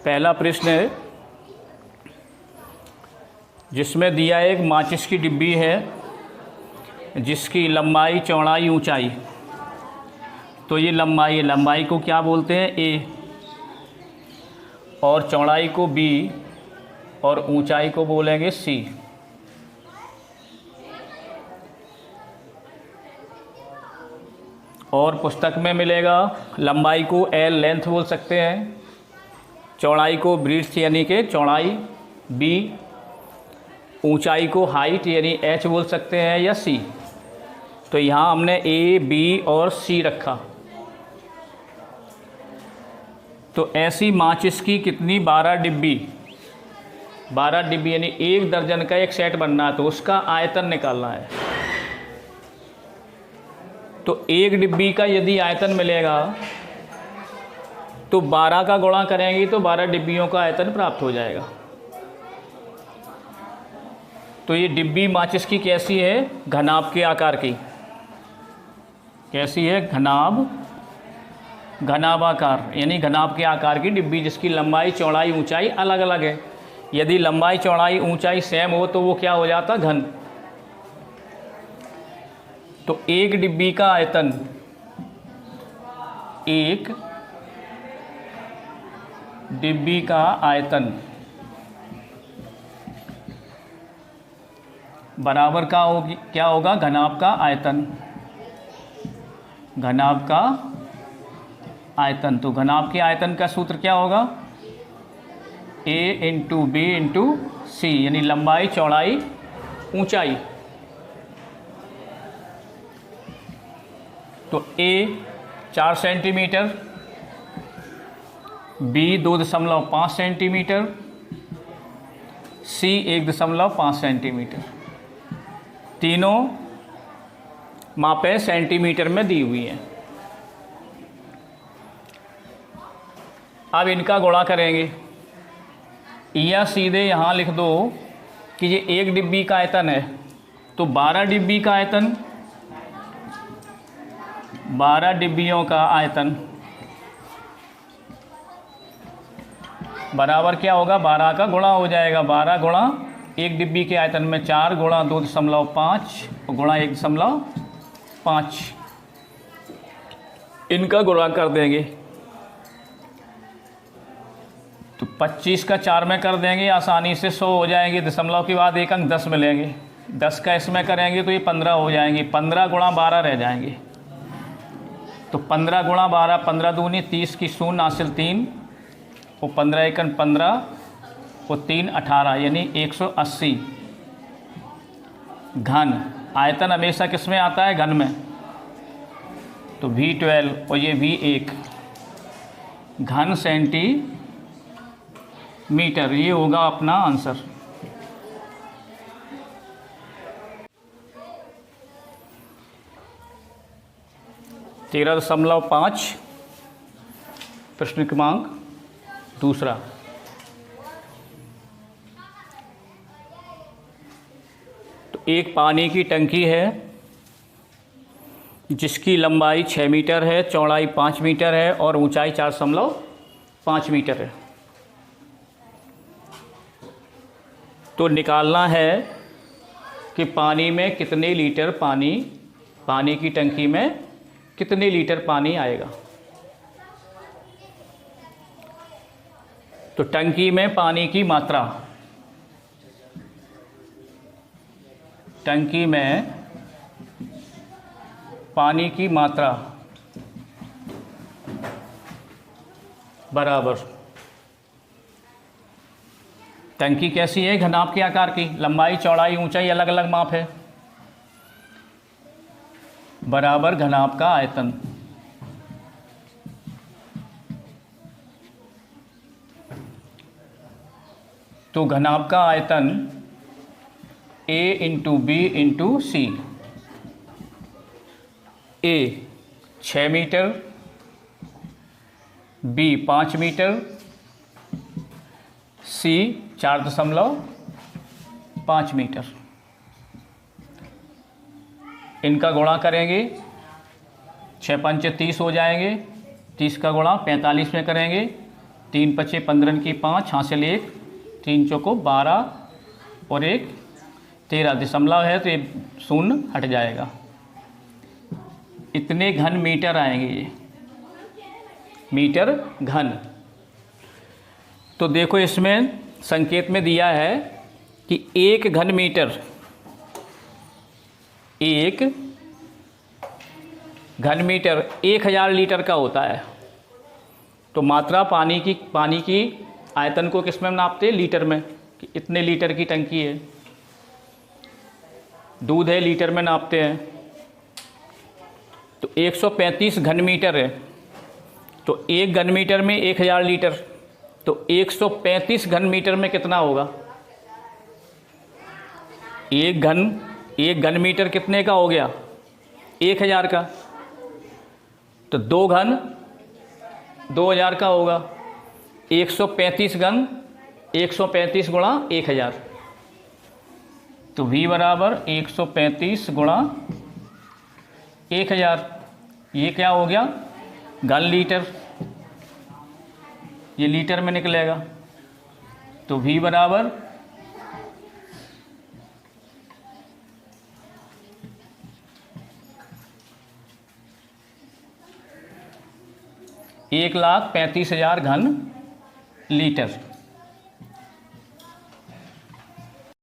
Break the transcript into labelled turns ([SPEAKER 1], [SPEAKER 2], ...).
[SPEAKER 1] पहला प्रश्न है जिसमें दिया एक माचिस की डिब्बी है जिसकी लंबाई, चौड़ाई, ऊंचाई। तो ये लंबाई को क्या बोलते हैं? ए, और चौड़ाई को बी, और ऊंचाई को बोलेंगे सी। और पुस्तक में मिलेगा लंबाई को एल, लेंथ बोल सकते हैं, चौड़ाई को ब्रीड्थ यानी कि चौड़ाई, बी, ऊंचाई को हाइट यानी एच बोल सकते हैं, या सी। तो यहाँ हमने ए, बी और सी रखा। तो ऐसी माचिस की कितनी 12 डिब्बी, 12 डिब्बी यानी 1 दर्जन का एक सेट बनना है, तो उसका आयतन निकालना है। तो एक डिब्बी का यदि आयतन मिलेगा तो 12 का गुणा करेंगे तो 12 डिब्बियों का आयतन प्राप्त हो जाएगा। तो ये डिब्बी माचिस की कैसी है? घनाभ के आकार की। कैसी है? घनाभाकार यानी घनाभ के आकार की डिब्बी जिसकी लंबाई, चौड़ाई, ऊंचाई अलग अलग है। यदि लंबाई, चौड़ाई, ऊंचाई सेम हो तो वो क्या हो जाता? घन। तो एक डिब्बी का आयतन, एक डिब्बी का आयतन बराबर का होगी, क्या होगा? घनाभ का आयतन। घनाभ का आयतन। तो घनाभ के आयतन का सूत्र क्या होगा? ए इंटू बी इंटू सी, यानी लंबाई, चौड़ाई, ऊंचाई। तो ए 4 सेंटीमीटर, बी 2.5 सेंटीमीटर, सी 1.5 सेंटीमीटर। तीनों मापें सेंटीमीटर में दी हुई हैं। अब इनका गुणा करेंगे, या सीधे यहाँ लिख दो कि ये एक डिब्बी का आयतन है, तो 12 डिब्बी का आयतन, 12 डिब्बियों का आयतन बराबर क्या होगा? 12 का गुणा हो जाएगा। 12 गुणा एक डिब्बी के आयतन में 4 गुणा 2.5 गुणा 1.5, इनका गुणा कर देंगे तो 25 का 4 में कर देंगे, आसानी से 100 हो जाएंगे। दशमलव के बाद एक अंक 10 मिलेंगे, 10 का इसमें करेंगे तो ये 15 हो जाएंगे। 15 गुणा 12 रह जाएंगे। तो 15 गुणा 12, 15 दूनी 30 की शून्य हासिल 3, और 15 एकन 15, और 3 18, यानी 180 घन। आयतन हमेशा किस में आता है? घन में। तो V12 और ये V1 घन सेंटीमीटर, ये होगा अपना आंसर। तेरह 13.5 प्रश्न क्रमांक दूसरा। तो एक पानी की टंकी है जिसकी लंबाई 6 मीटर है, चौड़ाई 5 मीटर है और ऊंचाई 4.5 मीटर है। तो निकालना है कि पानी में कितने लीटर पानी की टंकी में कितने लीटर पानी आएगा। तो टंकी में पानी की मात्रा, टंकी में पानी की मात्रा बराबर, टंकी कैसी है? घनाभ के आकार की, लंबाई, चौड़ाई, ऊंचाई अलग अलग माप है, बराबर घनाभ का आयतन। तो घनाभ का आयतन A into B into C. A 6 metre, B 5 metre, C 4.5 metre. इनका गुणा करेंगे, 6 पंचे 30 हो जाएंगे, 30 का गुणा 45 में करेंगे 3 पचे 15 की 5 हासिल 1, 3 चौको 12 और 1 13 दशमलव है तो ये शून्य हट जाएगा। इतने घन मीटर आएंगे ये, मीटर घन। तो देखो इसमें संकेत में दिया है कि 1 घन मीटर, 1 घन मीटर 1000 लीटर का होता है। तो मात्रा पानी की आयतन को किस में नापते हैं? लीटर में, कि इतने लीटर की टंकी है। दूध है लीटर में नापते हैं। तो 135 घन मीटर है, तो 1 घन मीटर में 1000 लीटर, तो 135 घन मीटर में कितना होगा? 1 घन मीटर कितने का हो गया? 1000 का। तो 2 घन 2000 का होगा। 135 घन 135 गुणा 1000, तो V बराबर 135 गुणा 1000। ये क्या हो गया? घन लीटर, ये लीटर में निकलेगा। तो V बराबर 1,35,000 घन लीटर।